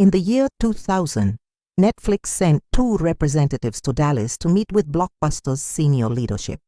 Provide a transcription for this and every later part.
In the year 2000, Netflix sent 2 representatives to Dallas to meet with Blockbuster's senior leadership.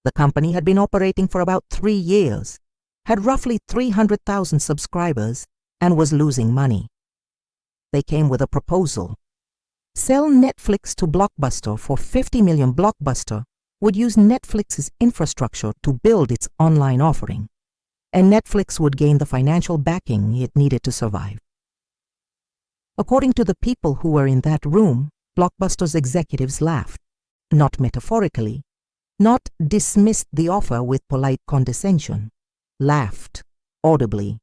The company had been operating for about 3 years, had roughly 300,000 subscribers, and was losing money. They came with a proposal. Sell Netflix to Blockbuster for $50 million. Blockbuster would use Netflix's infrastructure to build its online offering, and Netflix would gain the financial backing it needed to survive. According to the people who were in that room, Blockbuster's executives laughed, not metaphorically, not dismissed the offer with polite condescension, laughed audibly.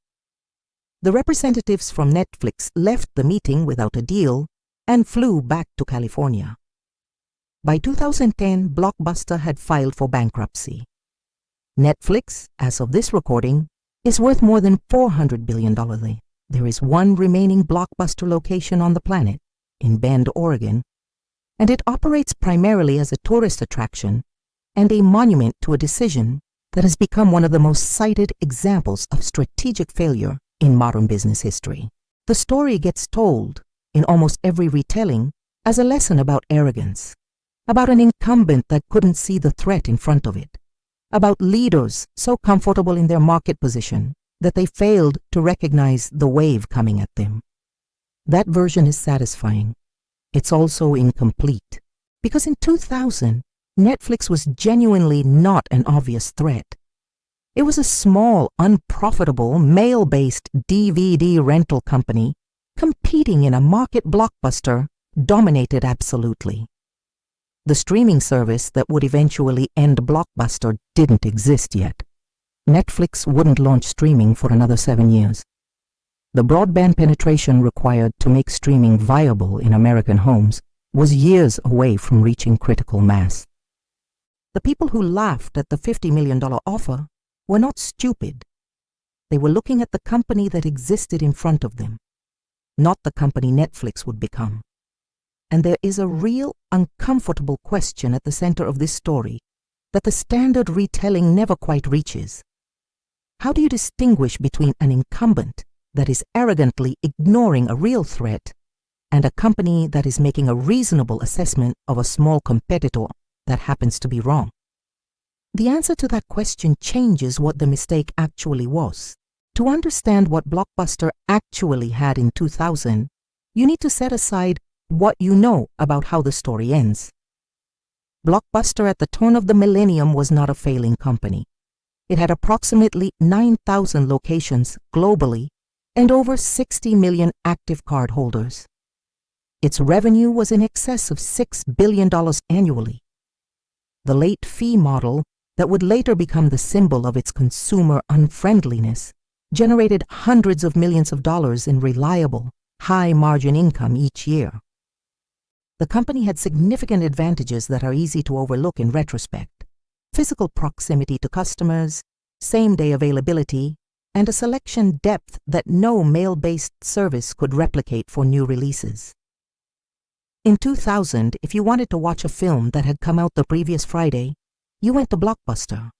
The representatives from Netflix left the meeting without a deal and flew back to California. By 2010, Blockbuster had filed for bankruptcy. Netflix, as of this recording, is worth more than $400 billion. There is one remaining Blockbuster location on the planet, in Bend, Oregon, and it operates primarily as a tourist attraction and a monument to a decision that has become one of the most cited examples of strategic failure in modern business history. The story gets told, in almost every retelling, as a lesson about arrogance, about an incumbent that couldn't see the threat in front of it, about leaders so comfortable in their market position that they failed to recognize the wave coming at them. That version is satisfying. It's also incomplete, because in 2000, Netflix was genuinely not an obvious threat. It was a small, unprofitable, mail-based DVD rental company competing in a market Blockbuster dominated absolutely. The streaming service that would eventually end Blockbuster didn't exist yet. Netflix wouldn't launch streaming for another 7 years. The broadband penetration required to make streaming viable in American homes was years away from reaching critical mass. The people who laughed at the $50 million offer were not stupid. They were looking at the company that existed in front of them, not the company Netflix would become. And there is a real uncomfortable question at the center of this story that the standard retelling never quite reaches. How do you distinguish between an incumbent that is arrogantly ignoring a real threat and a company that is making a reasonable assessment of a small competitor that happens to be wrong? The answer to that question changes what the mistake actually was. To understand what Blockbuster actually had in 2000, you need to set aside what you know about how the story ends. Blockbuster at the turn of the millennium was not a failing company. It had approximately 9,000 locations globally and over 60 million active cardholders. Its revenue was in excess of $6 billion annually. The late fee model that would later become the symbol of its consumer unfriendliness generated hundreds of millions of dollars in reliable, high-margin income each year. The company had significant advantages that are easy to overlook in retrospect: physical proximity to customers, same-day availability, and a selection depth that no mail-based service could replicate for new releases. In 2000, if you wanted to watch a film that had come out the previous Friday, you went to Blockbuster.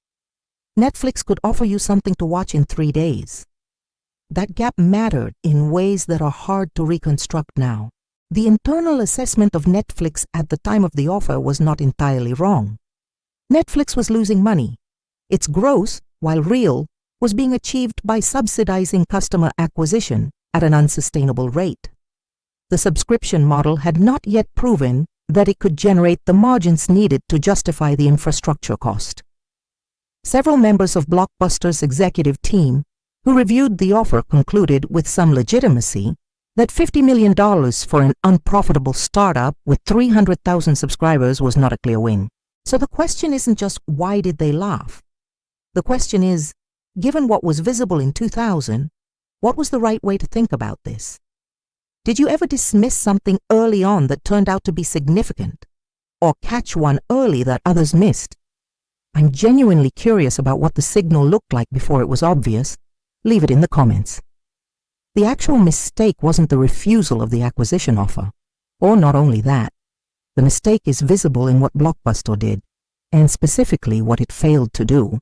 Netflix could offer you something to watch in 3 days. That gap mattered in ways that are hard to reconstruct now. The internal assessment of Netflix at the time of the offer was not entirely wrong. Netflix was losing money. Its growth, while real, was being achieved by subsidizing customer acquisition at an unsustainable rate. The subscription model had not yet proven that it could generate the margins needed to justify the infrastructure cost. Several members of Blockbuster's executive team who reviewed the offer concluded with some legitimacy that $50 million for an unprofitable startup with 300,000 subscribers was not a clear win. So the question isn't just why did they laugh? The question is, given what was visible in 2000, what was the right way to think about this? Did you ever dismiss something early on that turned out to be significant, or catch one early that others missed? I'm genuinely curious about what the signal looked like before it was obvious. Leave it in the comments. The actual mistake wasn't the refusal of the acquisition offer, or not only that. The mistake is visible in what Blockbuster did, and specifically what it failed to do,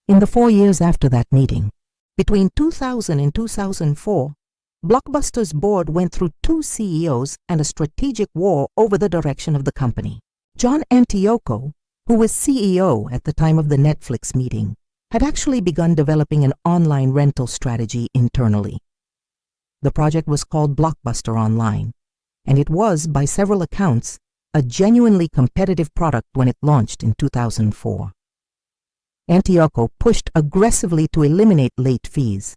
in the 4 years after that meeting. Between 2000 and 2004, Blockbuster's board went through 2 CEOs and a strategic war over the direction of the company. John Antioco, who was CEO at the time of the Netflix meeting, had actually begun developing an online rental strategy internally. The project was called Blockbuster Online, and it was, by several accounts, a genuinely competitive product when it launched in 2004. Antioco pushed aggressively to eliminate late fees,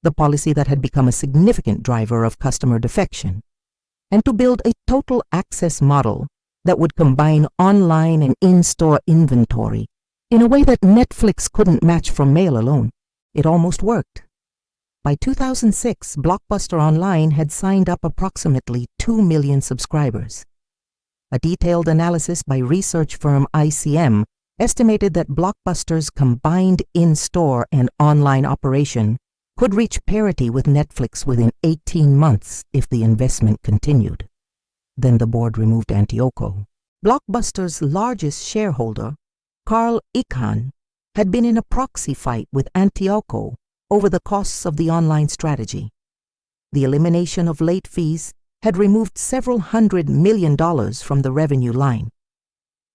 the policy that had become a significant driver of customer defection, and to build a total access model that would combine online and in-store inventory in a way that Netflix couldn't match from mail alone. It almost worked. By 2006, Blockbuster Online had signed up approximately 2 million subscribers. A detailed analysis by research firm ICM estimated that Blockbuster's combined in-store and online operation could reach parity with Netflix within 18 months if the investment continued. Then the board removed Antioco. Blockbuster's largest shareholder, Carl Icahn, had been in a proxy fight with Antioco over the costs of the online strategy. The elimination of late fees had removed several $100 million from the revenue line.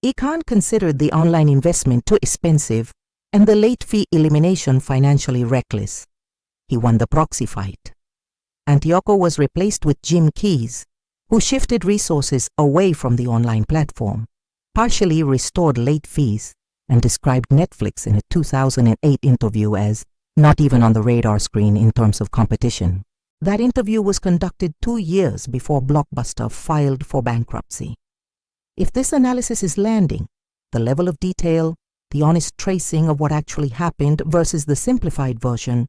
Icahn considered the online investment too expensive and the late fee elimination financially reckless. He won the proxy fight. Antioco was replaced with Jim Keyes, who shifted resources away from the online platform, partially restored late fees, and described Netflix in a 2008 interview as not even on the radar screen in terms of competition. That interview was conducted 2 years before Blockbuster filed for bankruptcy. If this analysis is landing, the level of detail, the honest tracing of what actually happened versus the simplified version,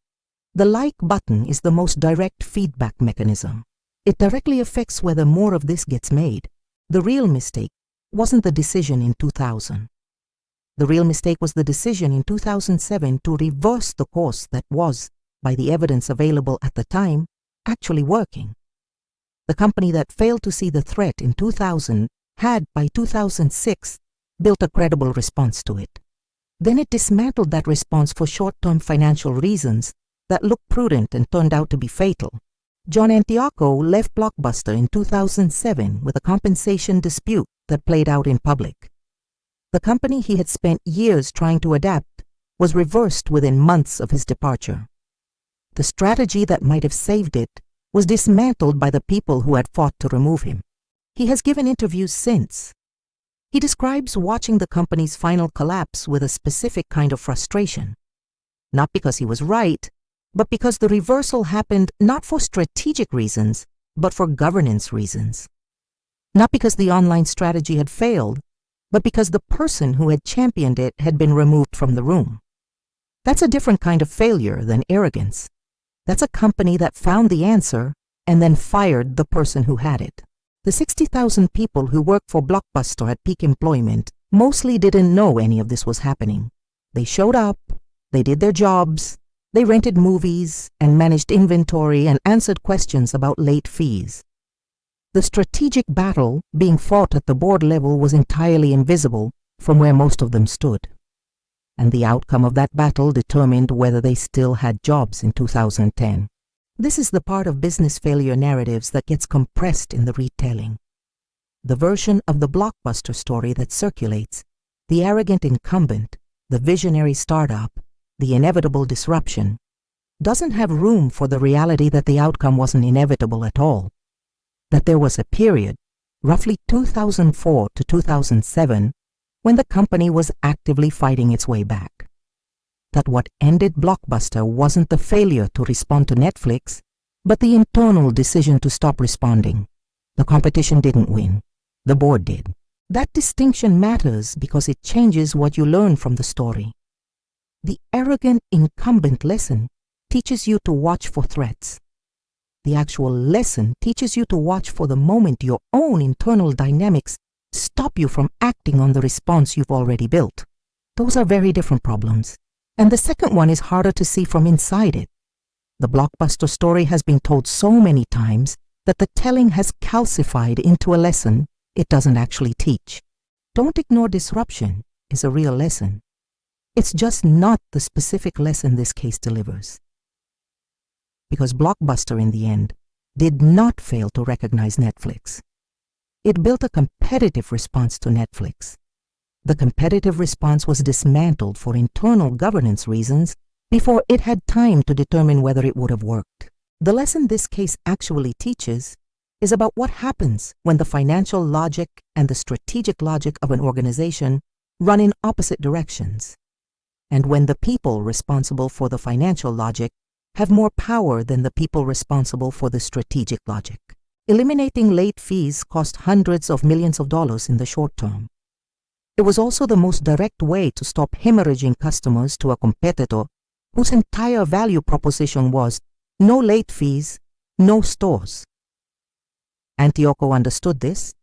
the like button is the most direct feedback mechanism. It directly affects whether more of this gets made. The real mistake wasn't the decision in 2000. The real mistake was the decision in 2007 to reverse the course that was, by the evidence available at the time, actually working. The company that failed to see the threat in 2000 had, by 2006, built a credible response to it. Then it dismantled that response for short-term financial reasons that looked prudent and turned out to be fatal. John Antioco left Blockbuster in 2007 with a compensation dispute that played out in public. The company he had spent years trying to adapt was reversed within months of his departure. The strategy that might have saved it was dismantled by the people who had fought to remove him. He has given interviews since. He describes watching the company's final collapse with a specific kind of frustration, not because he was right, but because the reversal happened not for strategic reasons, but for governance reasons. Not because the online strategy had failed, but because the person who had championed it had been removed from the room. That's a different kind of failure than arrogance. That's a company that found the answer and then fired the person who had it. The 60,000 people who worked for Blockbuster at peak employment mostly didn't know any of this was happening. They showed up, they did their jobs, they rented movies and managed inventory and answered questions about late fees. The strategic battle being fought at the board level was entirely invisible from where most of them stood. And the outcome of that battle determined whether they still had jobs in 2010. This is the part of business failure narratives that gets compressed in the retelling. The version of the Blockbuster story that circulates, the arrogant incumbent, the visionary startup, the inevitable disruption, doesn't have room for the reality that the outcome wasn't inevitable at all. That there was a period, roughly 2004 to 2007, when the company was actively fighting its way back. That what ended Blockbuster wasn't the failure to respond to Netflix, but the internal decision to stop responding. The competition didn't win. The board did. That distinction matters because it changes what you learn from the story. The arrogant incumbent lesson teaches you to watch for threats. The actual lesson teaches you to watch for the moment your own internal dynamics stop you from acting on the response you've already built. Those are very different problems. And the second one is harder to see from inside it. The Blockbuster story has been told so many times that the telling has calcified into a lesson it doesn't actually teach. Don't ignore disruption is a real lesson. It's just not the specific lesson this case delivers. because Blockbuster in the end did not fail to recognize Netflix. It built a competitive response to Netflix. The competitive response was dismantled for internal governance reasons before it had time to determine whether it would have worked. The lesson this case actually teaches is about what happens when the financial logic and the strategic logic of an organization run in opposite directions, and when the people responsible for the financial logic have more power than the people responsible for the strategic logic. Eliminating late fees cost hundreds of millions of dollars in the short term. It was also the most direct way to stop hemorrhaging customers to a competitor whose entire value proposition was no late fees, no stores. Antioco understood this.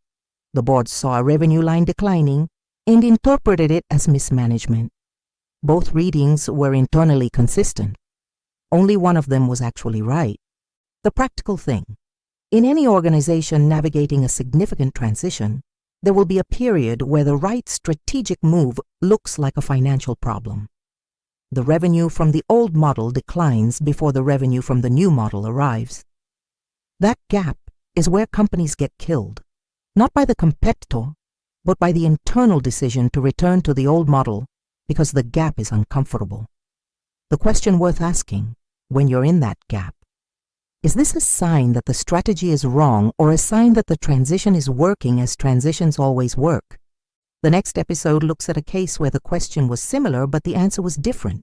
The board saw a revenue line declining and interpreted it as mismanagement. Both readings were internally consistent. Only one of them was actually right. The practical thing. In any organization navigating a significant transition, there will be a period where the right strategic move looks like a financial problem. The revenue from the old model declines before the revenue from the new model arrives. That gap is where companies get killed, not by the competitor, but by the internal decision to return to the old model because the gap is uncomfortable. The question worth asking when you're in that gap: is this a sign that the strategy is wrong or a sign that the transition is working as transitions always work? The next episode looks at a case where the question was similar but the answer was different,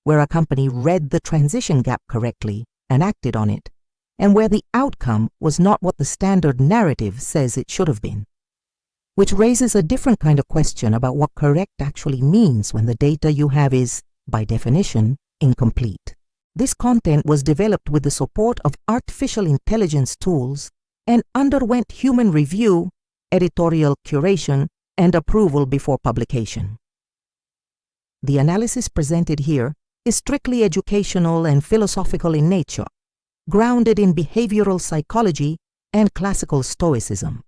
where a company read the transition gap correctly and acted on it, and where the outcome was not what the standard narrative says it should have been, which raises a different kind of question about what correct actually means when the data you have is, by definition, incomplete. This content was developed with the support of artificial intelligence tools and underwent human review, editorial curation, and approval before publication. The analysis presented here is strictly educational and philosophical in nature, grounded in behavioral psychology and classical stoicism.